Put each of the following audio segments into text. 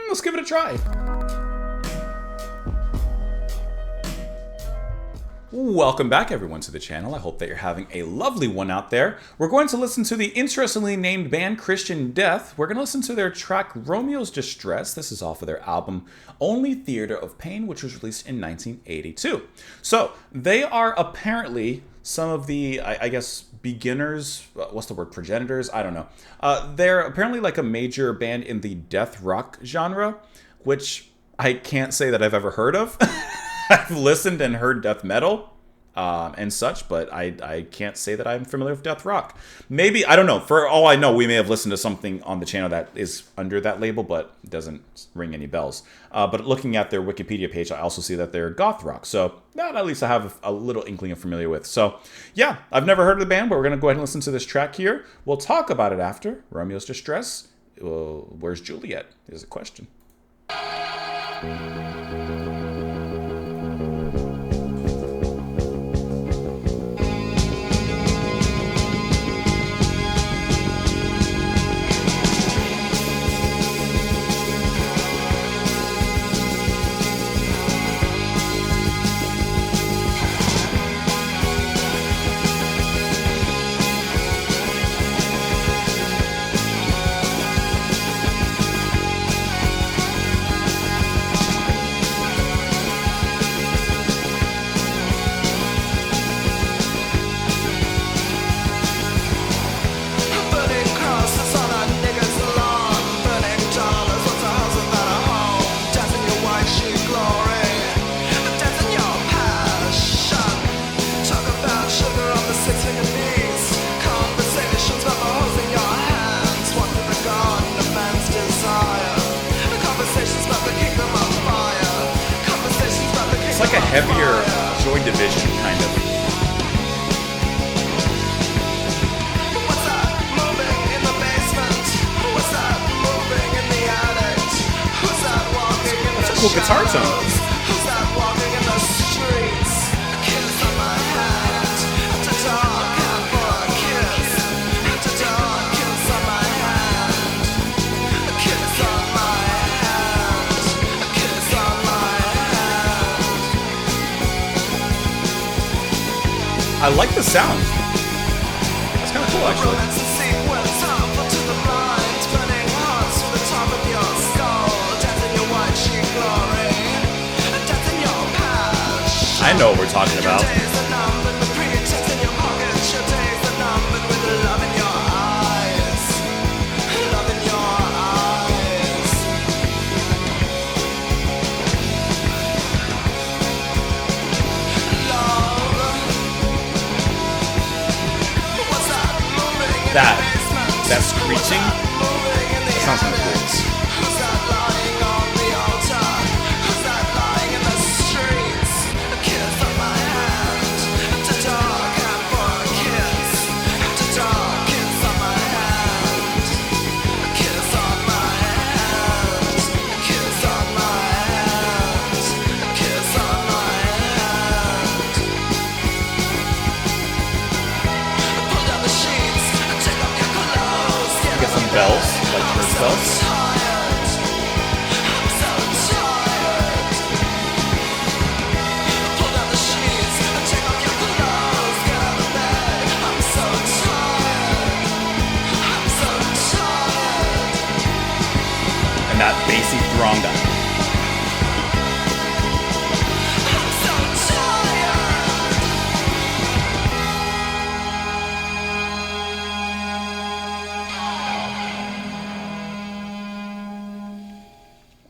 let's give it a try. Welcome back everyone to the channel. I hope that you're having a lovely one out there. We're going to listen to the interestingly named band Christian Death. We're going to listen to their track Romeo's Distress. This is off of their album Only Theater of Pain, which was released in 1982. So they are apparently some of the, I guess, beginners, what's the word, progenitors? I don't know. They're apparently like a major band in the death rock genre, which I can't say that I've ever heard of. I've listened and heard death metal and such, but I can't say that I'm familiar with death rock. Maybe, I don't know. For all I know, we may have listened to something on the channel that is under that label, but it doesn't ring any bells. But looking at their Wikipedia page, I also see that they're goth rock. So that at least I have a little inkling of familiar with. So yeah, I've never heard of the band, but we're going to go ahead and listen to this track here. We'll talk about it after. Romeo's Distress. Where's Juliet is the question. It's like a heavier Joy Division kind of. What's that moving in the basement? What's that moving in the attic? Who's that walking in the Cool guitar tone. shadows? Who's that walking in the streets? A kiss on my hand. After dark, hand for a kiss. After dark, kiss on my hand. A kiss on my hand. A kiss on my hand. I like the sound. That's kind of cool, actually. Romance and sequence, harmful to the mind. Burning hearts to the top of your skull. Death in your white sheet glory. Death in your passion. I know what we're talking about. Your days are numbered with pretense in your pockets. Your days are numbered with love in your eyes. Love in your eyes. Love. What's that moving in That- the basement? that screeching? Moving in the Sounds kind of cool. attic. Who's that lying on the altar? Who's that lying in the streets? A kiss on my hand. After dark, hand for a kiss. After dark, kiss on my hand. A kiss on my hand. A kiss on my hand. A kiss on my hand. Pull down the sheets and take off your clothes. Get some bells, like church bells. Tired. I'm so tired. Pull down the sheets and take off your clothes. Get out of bed. I'm so tired. I'm so tired. And that bassy throng that. I'm so tired.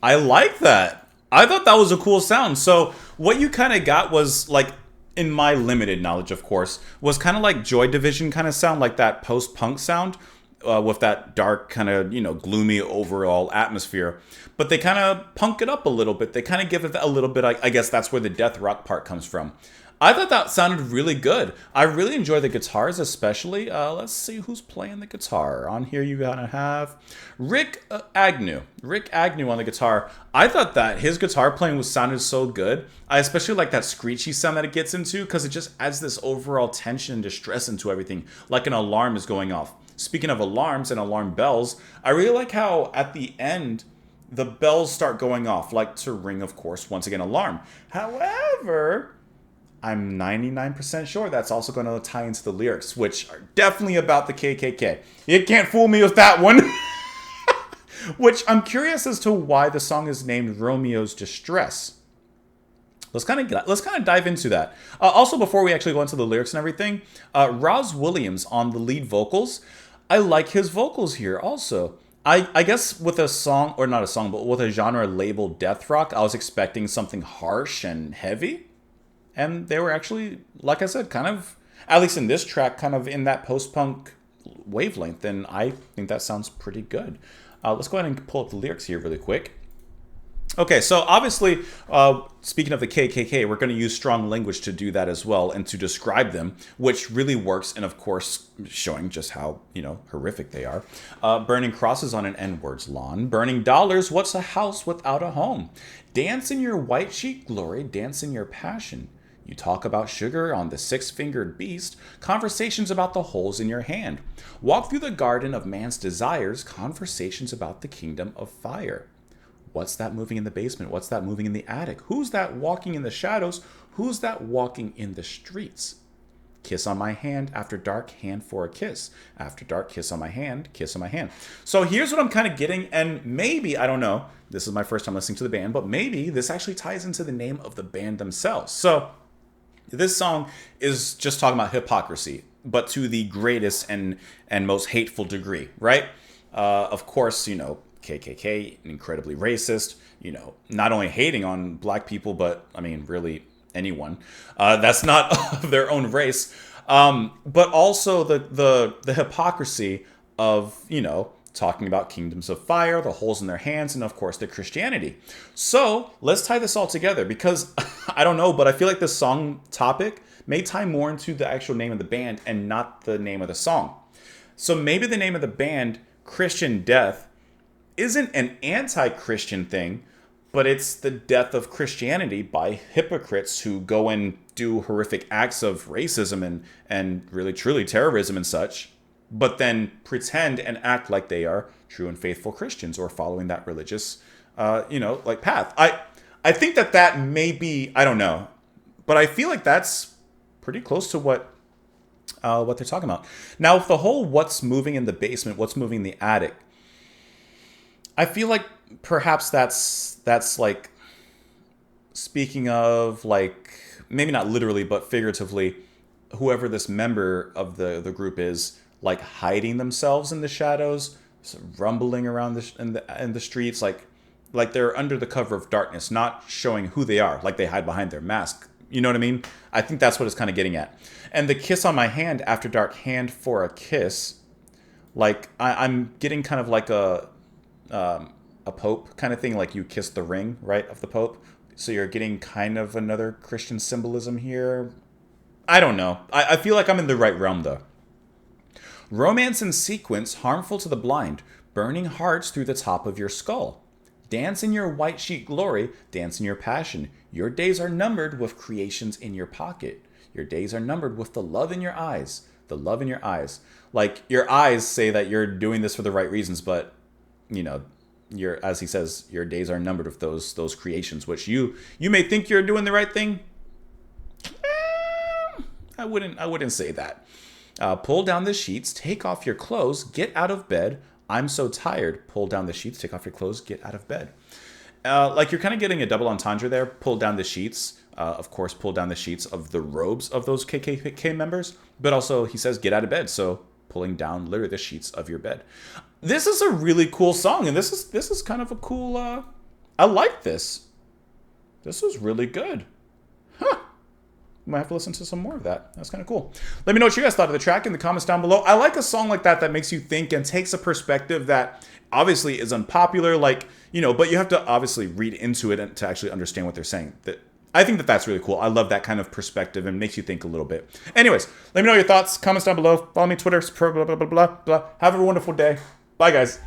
I like that. I thought that was a cool sound. So what you kind of got was like, in my limited knowledge, of course, was kind of like Joy Division kind of sound, like that post-punk sound with that dark kind of, gloomy overall atmosphere. But they kind of punk it up a little bit. They kind of give it a little bit, I guess that's where the death rock part comes from. I thought that sounded really good. I really enjoy the guitars, especially. Let's see who's playing the guitar. On here you gotta have Rick Agnew. Rick Agnew on the guitar. I thought that his guitar playing sounded so good. I especially like that screechy sound that it gets into, because it just adds this overall tension and distress into everything, like an alarm is going off. Speaking of alarms and alarm bells, I really like how at the end the bells start going off, like to ring, of course, once again, alarm. However, I'm 99% sure that's also going to tie into the lyrics, which are definitely about the KKK. You can't fool me with that one. Which I'm curious as to why the song is named Romeo's Distress. Let's kind of dive into that. Also, before we actually go into the lyrics and everything, Roz Williams on the lead vocals. I like his vocals here also. I guess with a song, or not a song, but with a genre labeled death rock, I was expecting something harsh and heavy. And they were actually, like I said, kind of, at least in this track, kind of in that post-punk wavelength. And I think that sounds pretty good. Let's go ahead and pull up the lyrics here really quick. Okay, so obviously, speaking of the KKK, we're going to use strong language to do that as well and to describe them, which really works, and of course, showing just how, horrific they are. Burning crosses on an N-word's lawn. Burning dollars, what's a house without a home? Dance in your white sheet glory, dance in your passion. You talk about sugar on the six-fingered beast, conversations about the holes in your hand. Walk through the garden of man's desires, conversations about the kingdom of fire. What's that moving in the basement? What's that moving in the attic? Who's that walking in the shadows? Who's that walking in the streets? Kiss on my hand, after dark, hand for a kiss. After dark, kiss on my hand, kiss on my hand. So here's what I'm kind of getting, and maybe, I don't know, this is my first time listening to the band, but maybe this actually ties into the name of the band themselves. So this song is just talking about hypocrisy, but to the greatest and most hateful degree, right? Of course, KKK, incredibly racist, not only hating on black people, but I mean, really anyone that's not of their own race, but also the hypocrisy of, talking about kingdoms of fire, the holes in their hands, and of course the Christianity. So let's tie this all together because I don't know, but I feel like this song topic may tie more into the actual name of the band and not the name of the song. So maybe the name of the band, Christian Death, isn't an anti-Christian thing, but it's the death of Christianity by hypocrites who go and do horrific acts of racism and really truly terrorism and such, but then pretend and act like they are true and faithful Christians or following that religious, path. I think that may be, I don't know, but I feel like that's pretty close to what they're talking about. Now, with the whole what's moving in the basement, what's moving in the attic, I feel like perhaps that's like speaking of, like, maybe not literally, but figuratively, whoever this member of the group is, like hiding themselves in the shadows, rumbling around in the streets, like they're under the cover of darkness, not showing who they are, like they hide behind their mask. You know what I mean? I think that's what it's kind of getting at. And the kiss on my hand, after dark, hand for a kiss, like I'm getting kind of like a pope kind of thing, like you kiss the ring, right, of the pope. So you're getting kind of another Christian symbolism here. I don't know. I feel like I'm in the right realm, though. Romance in sequence, harmful to the blind, burning hearts through the top of your skull. Dance in your white sheet glory, dance in your passion. Your days are numbered with creations in your pocket. Your days are numbered with the love in your eyes. The love in your eyes. Like, your eyes say that you're doing this for the right reasons, but, as he says, your days are numbered with those creations, which you may think you're doing the right thing. I wouldn't say that. Pull down the sheets, take off your clothes, get out of bed. I'm so tired. Pull down the sheets, take off your clothes, get out of bed. Like, you're kind of getting a double entendre there. Pull down the sheets. Of course, pull down the sheets of the robes of those KKK members. But also, he says, get out of bed. So pulling down literally the sheets of your bed. This is a really cool song. And this is kind of a cool, I like this. This was really good. Huh. Might have to listen to some more of that. That's kind of cool. Let me know what you guys thought of the track in the comments down below. I like a song like that makes you think and takes a perspective that obviously is unpopular, but you have to obviously read into it and to actually understand what they're saying. I think that's really cool. I love that kind of perspective and makes you think a little bit. Anyways, let me know your thoughts. Comments down below. Follow me on Twitter. Blah, blah, blah, blah, blah. Have a wonderful day. Bye, guys.